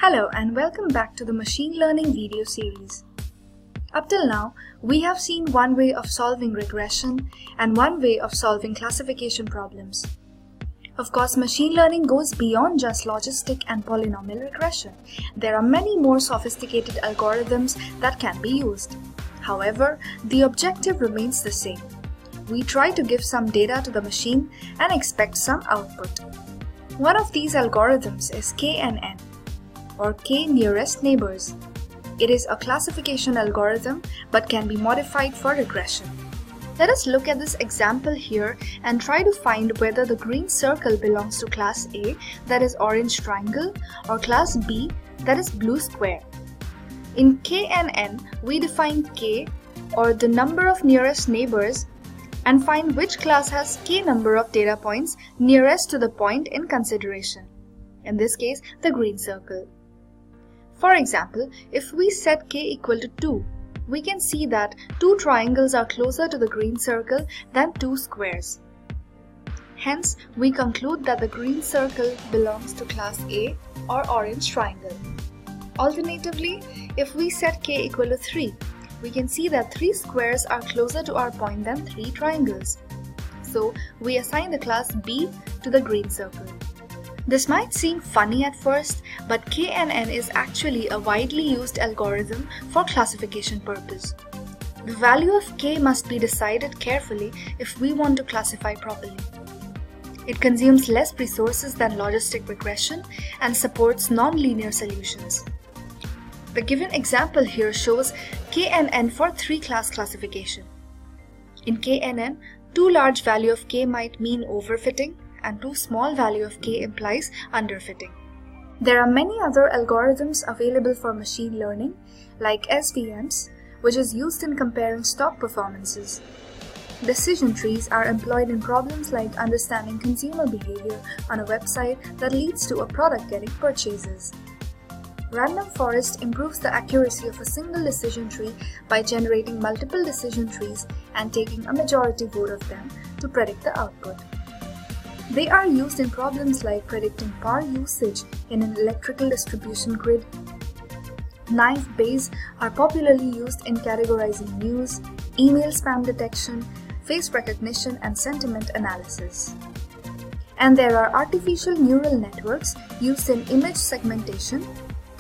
Hello and welcome back to the machine learning video series. Up till now, we have seen one way of solving regression and one way of solving classification problems. Of course, machine learning goes beyond just logistic and polynomial regression. There are many more sophisticated algorithms that can be used. However, the objective remains the same. We try to give some data to the machine and expect some output. One of these algorithms is kNN, or k nearest neighbors. It is a classification algorithm but can be modified for regression. Let us look at this example here and try to find whether the green circle belongs to class A, that is orange triangle, or class B, that is blue square. In kNN, we define k, or the number of nearest neighbors, and find which class has k number of data points nearest to the point in consideration. In this case, the green circle. For example, if we set k equal to 2, we can see that 2 triangles are closer to the green circle than 2 squares. Hence, we conclude that the green circle belongs to class A or orange triangle. Alternatively, if we set k equal to 3, we can see that 3 squares are closer to our point than 3 triangles. So, we assign the class B to the green circle. This might seem funny at first, but kNN is actually a widely used algorithm for classification purpose. The value of k must be decided carefully if we want to classify properly. It consumes less resources than logistic regression and supports non-linear solutions. The given example here shows kNN for 3-class classification. In kNN, too large value of k might mean overfitting, and too small value of k implies underfitting. There are many other algorithms available for machine learning, like SVMs, which is used in comparing stock performances. Decision trees are employed in problems like understanding consumer behavior on a website that leads to a product getting purchases. Random forest improves the accuracy of a single decision tree by generating multiple decision trees and taking a majority vote of them to predict the output. They are used in problems like predicting power usage in an electrical distribution grid. Knife Bayes are popularly used in categorizing news, email spam detection, face recognition, and sentiment analysis. And there are artificial neural networks used in image segmentation,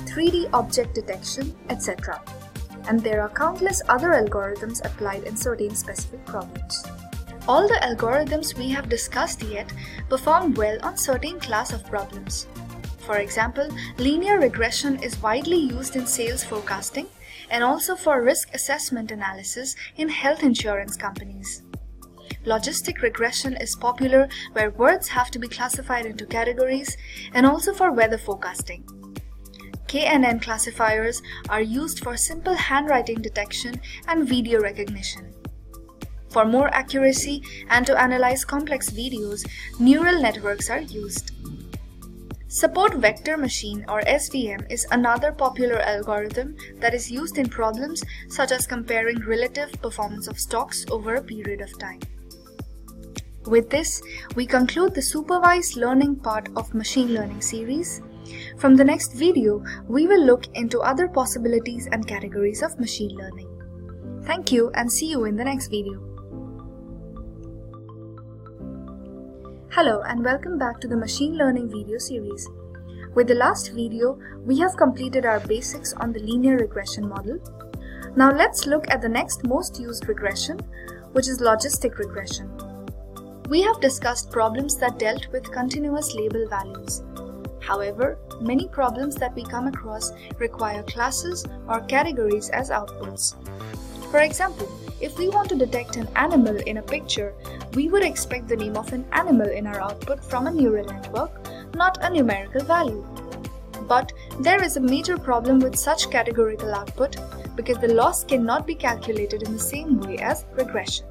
3D object detection, etc. And there are countless other algorithms applied in certain specific problems. All the algorithms we have discussed yet perform well on certain class of problems. For example, linear regression is widely used in sales forecasting and also for risk assessment analysis in health insurance companies. Logistic regression is popular where words have to be classified into categories and also for weather forecasting. kNN classifiers are used for simple handwriting detection and video recognition. For more accuracy and to analyze complex videos, neural networks are used. Support vector machine or SVM is another popular algorithm that is used in problems such as comparing relative performance of stocks over a period of time. With this, we conclude the supervised learning part of machine learning series. From the next video, we will look into other possibilities and categories of machine learning. Thank you and see you in the next video. Hello and welcome back to the machine learning video series. With the last video, we have completed our basics on the linear regression model. Now let's look at the next most used regression, which is logistic regression. We have discussed problems that dealt with continuous label values. However, many problems that we come across require classes or categories as outputs. For example, if we want to detect an animal in a picture, we would expect the name of an animal in our output from a neural network, not a numerical value. But there is a major problem with such categorical output because the loss cannot be calculated in the same way as regression.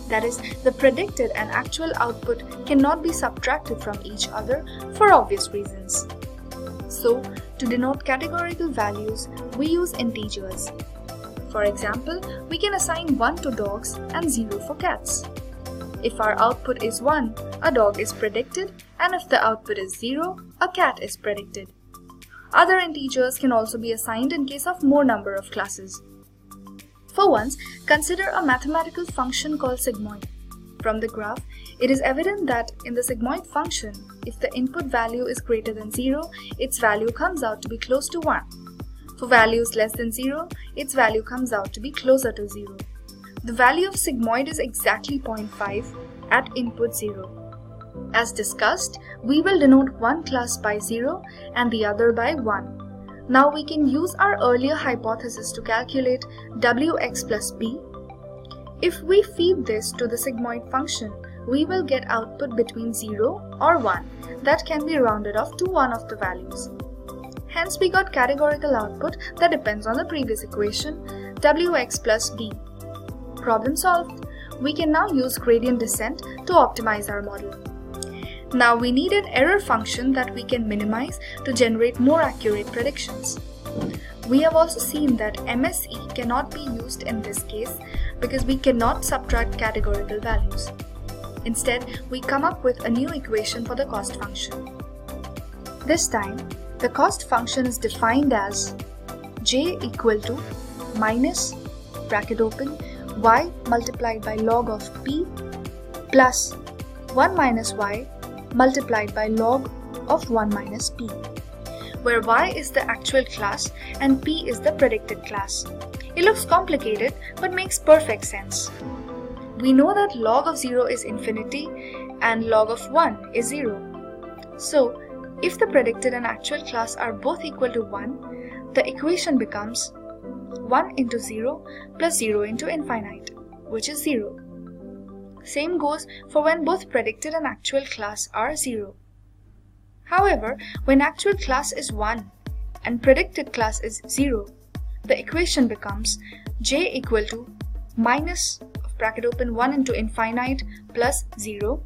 That is, the predicted and actual output cannot be subtracted from each other for obvious reasons. So, to denote categorical values, we use integers. For example, we can assign 1 to dogs and 0 for cats. If our output is 1, a dog is predicted, and if the output is 0, a cat is predicted. Other integers can also be assigned in case of more number of classes. For once, consider a mathematical function called sigmoid. From the graph, it is evident that in the sigmoid function, if the input value is greater than 0, its value comes out to be close to 1. For values less than 0, its value comes out to be closer to 0. The value of sigmoid is exactly 0.5 at input 0. As discussed, we will denote one class by 0 and the other by 1. Now we can use our earlier hypothesis to calculate wx plus b. If we feed this to the sigmoid function, we will get output between 0 or 1 that can be rounded off to one of the values. Hence we got categorical output that depends on the previous equation, wx plus b. Problem solved. We can now use gradient descent to optimize our model. Now we need an error function that we can minimize to generate more accurate predictions. We have also seen that MSE cannot be used in this case because we cannot subtract categorical values. Instead, we come up with a new equation for the cost function. This time, the cost function is defined as j equal to minus bracket open y multiplied by log of p plus 1 minus y multiplied by log of 1 minus p, where y is the actual class and p is the predicted class. It looks complicated but makes perfect sense. We know that log of 0 is infinity and log of 1 is 0. So, if the predicted and actual class are both equal to 1, the equation becomes 1 into 0 plus 0 into infinite, which is 0. Same goes for when both predicted and actual class are 0. However, when actual class is 1 and predicted class is 0, the equation becomes j equal to minus bracket open 1 into infinite plus 0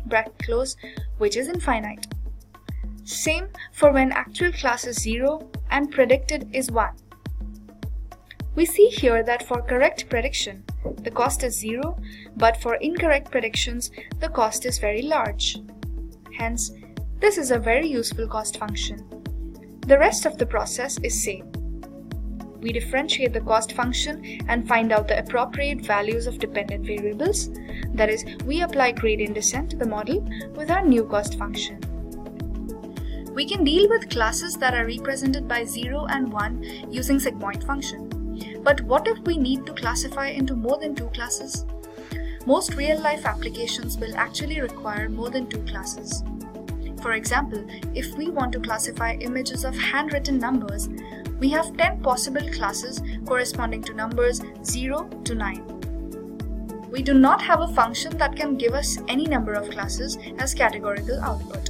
bracket close, which is infinite. Same for when actual class is 0 and predicted is 1. We see here that for correct prediction, the cost is 0, but for incorrect predictions, the cost is very large. Hence, this is a very useful cost function. The rest of the process is same. We differentiate the cost function and find out the appropriate values of dependent variables. That is, we apply gradient descent to the model with our new cost function. We can deal with classes that are represented by 0 and 1 using sigmoid function. But what if we need to classify into more than 2 classes? Most real-life applications will actually require more than 2 classes. For example, if we want to classify images of handwritten numbers, we have 10 possible classes corresponding to numbers 0 to 9. We do not have a function that can give us any number of classes as categorical output.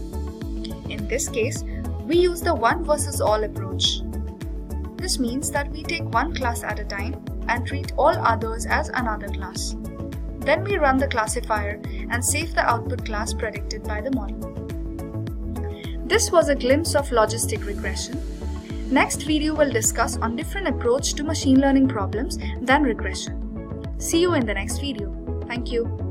In this case, we use the one versus all approach. This means that we take one class at a time and treat all others as another class. Then we run the classifier and save the output class predicted by the model. This was a glimpse of logistic regression. Next video will discuss on different approach to machine learning problems than regression. See you in the next video. Thank you.